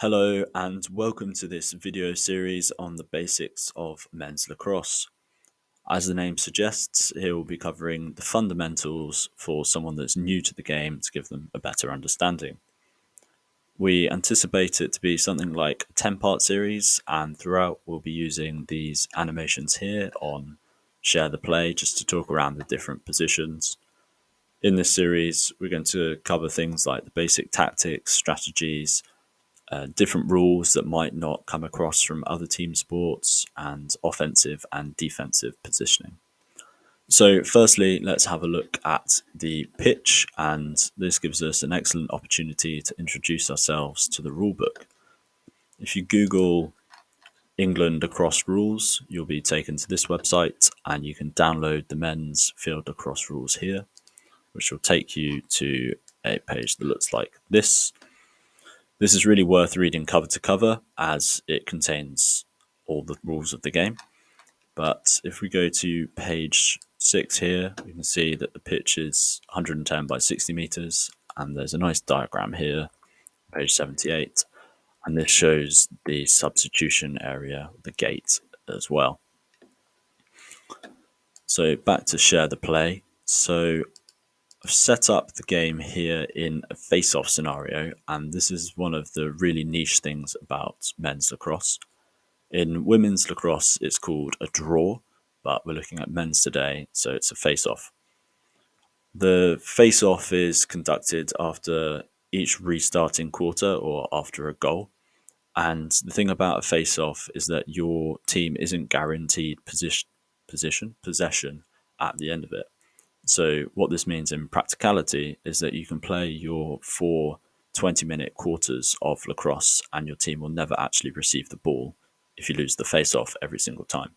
Hello and welcome to this video series on the basics of men's lacrosse. As the name suggests, here we'll be covering the fundamentals for someone that's new to the game to give them a better understanding. We anticipate it to be something like a 10-part series, and throughout we'll be using these animations here on Share the Play just to talk around the different positions. In this series, we're going to cover things like the basic tactics, strategies, different rules that might not come across from other team sports, and offensive and defensive positioning. So firstly, let's have a look at the pitch, and this gives us an excellent opportunity to introduce ourselves to the rulebook. If you Google England lacrosse rules, you'll be taken to this website and you can download the men's field lacrosse rules here, which will take you to a page that looks like this. This is really worth reading cover to cover as it contains all the rules of the game. But if we go to page 6 here, we can see that the pitch is 110 by 60 meters, and there's a nice diagram here, page 78, and this shows the substitution area, the gate as well. So back to Share the Play. So I've set up the game here in a face-off scenario, and this is one of the really niche things about men's lacrosse. In women's lacrosse, it's called a draw, but we're looking at men's today, so it's a face-off. The face-off is conducted after each restarting quarter or after a goal. And the thing about a face-off is that your team isn't guaranteed possession at the end of it. So what this means in practicality is that you can play your 4 20-minute quarters of lacrosse and your team will never actually receive the ball if you lose the face-off every single time.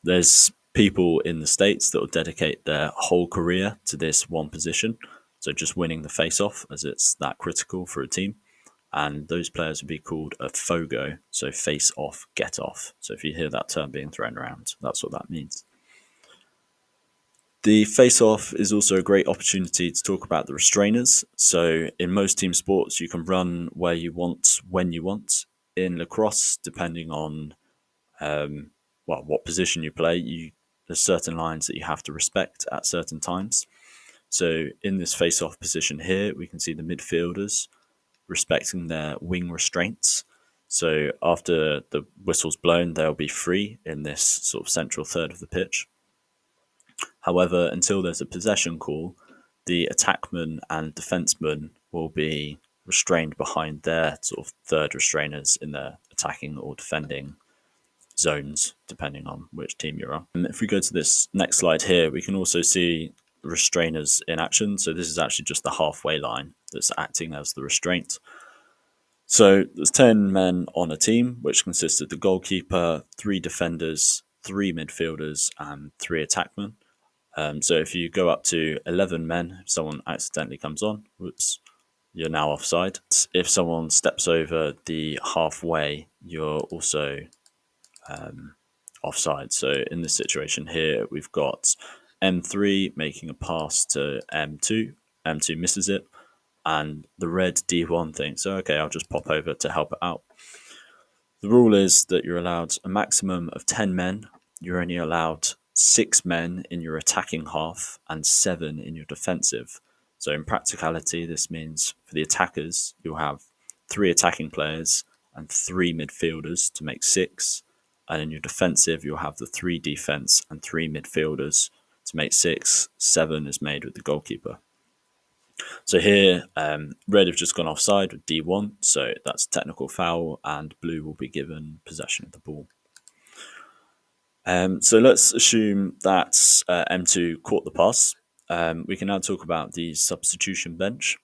There's people in the States that will dedicate their whole career to this one position, so just winning the face-off as it's that critical for a team. And those players would be called a FOGO, so face-off, get-off. So if you hear that term being thrown around, that's what that means. The face-off is also a great opportunity to talk about the restrainers. So in most team sports, you can run where you want, when you want. In lacrosse, depending on what position you play, there's certain lines that you have to respect at certain times. So in this face-off position here, we can see the midfielders respecting their wing restraints. So after the whistle's blown, they'll be free in this sort of central third of the pitch. However, until there's a possession call, the attackman and defenseman will be restrained behind their sort of third restrainers in their attacking or defending zones, depending on which team you're on. And if we go to this next slide here, we can also see restrainers in action. So this is actually just the halfway line that's acting as the restraint. So there's 10 men on a team, which consists of the goalkeeper, 3 defenders, 3 midfielders, and 3 attackmen. So if you go up to 11 men, if someone accidentally comes on, whoops, you're now offside. If someone steps over the halfway, you're also offside. So in this situation here, we've got M3 making a pass to M2. M2 misses it, and the red D1 thinks, okay, I'll just pop over to help it out. The rule is that you're allowed a maximum of 10 men. You're only allowed 6 men in your attacking half and 7 in your defensive. So in practicality, this means for the attackers, you'll have 3 attacking players and 3 midfielders to make 6. And in your defensive, you'll have the 3 defense and 3 midfielders to make 6. 7 is made with the goalkeeper. So here, red have just gone offside with D1, so that's a technical foul, and blue will be given possession of the ball. So let's assume that M2 caught the pass. We can now talk about the substitution bench.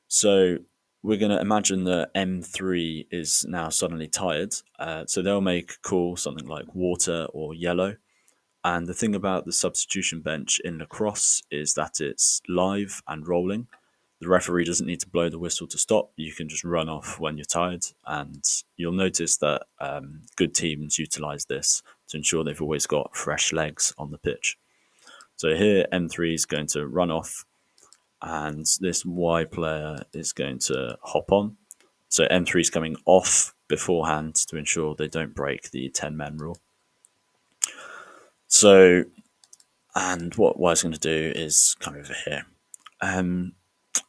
So we're going to imagine that M3 is now suddenly tired. So they'll make a call, something like water or yellow. And the thing about the substitution bench in lacrosse is that it's live and rolling. The referee doesn't need to blow the whistle to stop. You can just run off when you're tired. And you'll notice that good teams utilize this to ensure they've always got fresh legs on the pitch. So here, M3 is going to run off, and this Y player is going to hop on. So M3 is coming off beforehand to ensure they don't break the 10-men rule. So, and what I was going to do is come over here.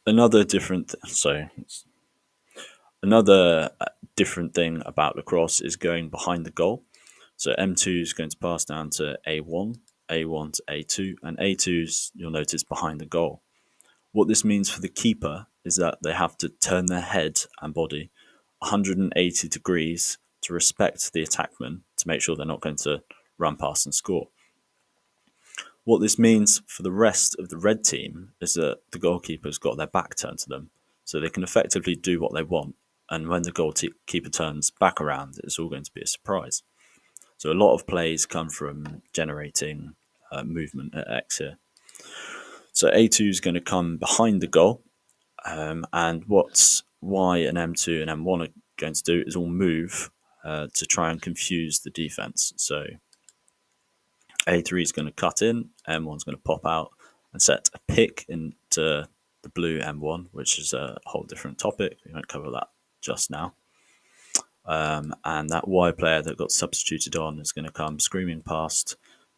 Another different thing about lacrosse is going behind the goal. So M2 is going to pass down to A1, A1 to A2, and A2's, you'll notice, behind the goal. What this means for the keeper is that they have to turn their head and body 180 degrees to respect the attackman to make sure they're not going to run past and score. What this means for the rest of the red team is that the goalkeeper's got their back turned to them, so they can effectively do what they want, and when the goalkeeper turns back around, it's all going to be a surprise. So a lot of plays come from generating movement at X here. So A2 is going to come behind the goal, and what Y and M2 and M1 are going to do is all move to try and confuse the defense. So A3 is going to cut in, M1 is going to pop out and set a pick into the blue M1, which is a whole different topic. We won't cover that just now. And that Y player that got substituted on is going to come screaming past,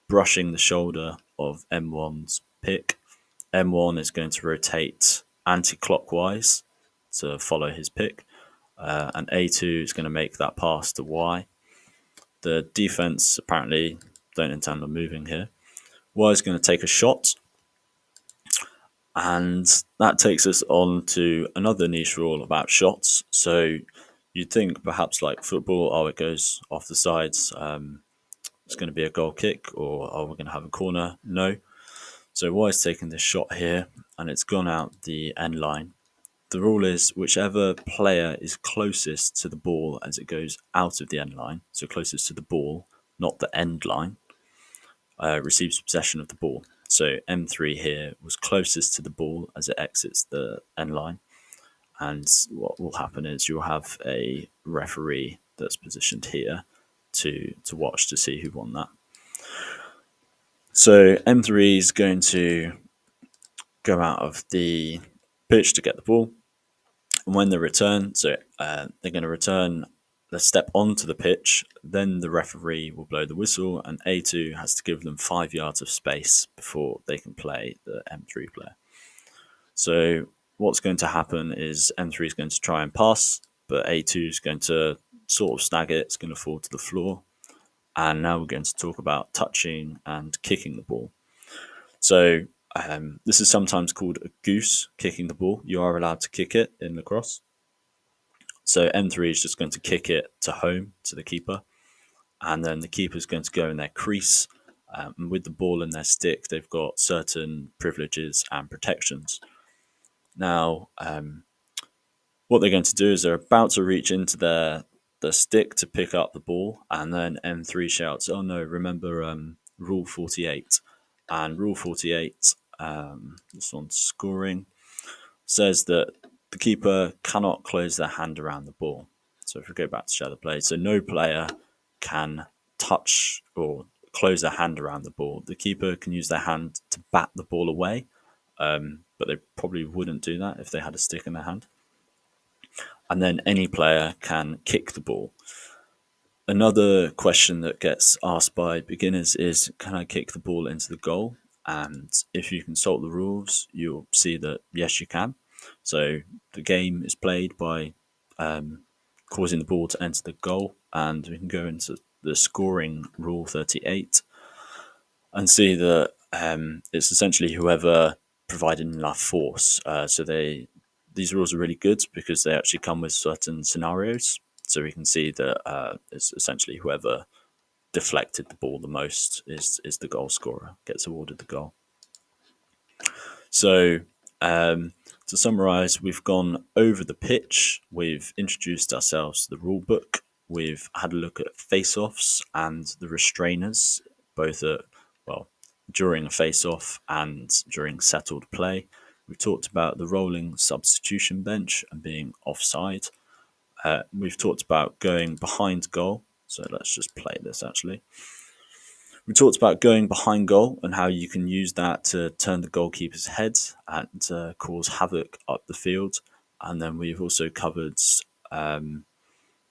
brushing the shoulder of M1's pick. M1 is going to rotate anti-clockwise to follow his pick, and A2 is going to make that pass to Y. The defense apparently don't intend on moving here. Y is going to take a shot, and that takes us on to another niche rule about shots. So you'd think perhaps like football, it goes off the sides, it's going to be a goal kick, or we're going to have a corner. No. So Y is taking this shot here, and it's gone out the end line. The rule is whichever player is closest to the ball as it goes out of the end line, so closest to the ball, not the end line, receives possession of the ball. So M3 here was closest to the ball as it exits the end line. And what will happen is you'll have a referee that's positioned here to watch to see who won that. So M3 is going to go out of the pitch to get the ball. And when they return, they're going to return the step onto the pitch, then the referee will blow the whistle, and A2 has to give them 5 yards of space before they can play the M3 player. So what's going to happen is M3 is going to try and pass, but A2 is going to sort of snag it, it's going to fall to the floor. And now we're going to talk about touching and kicking the ball. So this is sometimes called a goose, kicking the ball. You are allowed to kick it in lacrosse. So M3 is just going to kick it to home to the keeper. And then the keeper is going to go in their crease. And with the ball in their stick, they've got certain privileges and protections. Now, what they're going to do is they're about to reach into the stick to pick up the ball. And then M3 shouts, "Oh no, remember Rule 48." And Rule 48, this one's scoring, says that the keeper cannot close their hand around the ball. So if we go back to shadow play, so no player can touch or close their hand around the ball. The keeper can use their hand to bat the ball away, but they probably wouldn't do that if they had a stick in their hand. And then any player can kick the ball. Another question that gets asked by beginners is, can I kick the ball into the goal? And if you consult the rules, you'll see that yes, you can. So the game is played by causing the ball to enter the goal, and we can go into the scoring rule 38 and see that it's essentially whoever provided enough force. So these rules are really good because they actually come with certain scenarios. So we can see that it's essentially whoever deflected the ball the most is the goal scorer, gets awarded the goal. So to summarise, we've gone over the pitch, we've introduced ourselves to the rule book, we've had a look at face-offs and the restrainers, both during a face-off and during settled play. We've talked about the rolling substitution bench and being offside. We've talked about going behind goal. So let's just play this actually. We talked about going behind goal and how you can use that to turn the goalkeeper's head and cause havoc up the field. And then we've also covered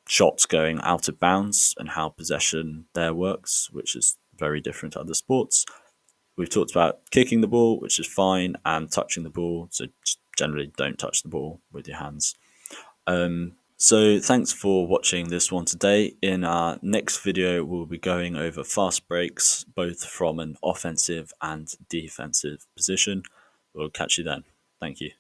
shots going out of bounds and how possession there works, which is very different to other sports. We've talked about kicking the ball, which is fine, and touching the ball. So generally don't touch the ball with your hands. So thanks for watching this one today. In our next video, we'll be going over fast breaks, both from an offensive and defensive position. We'll catch you then. Thank you.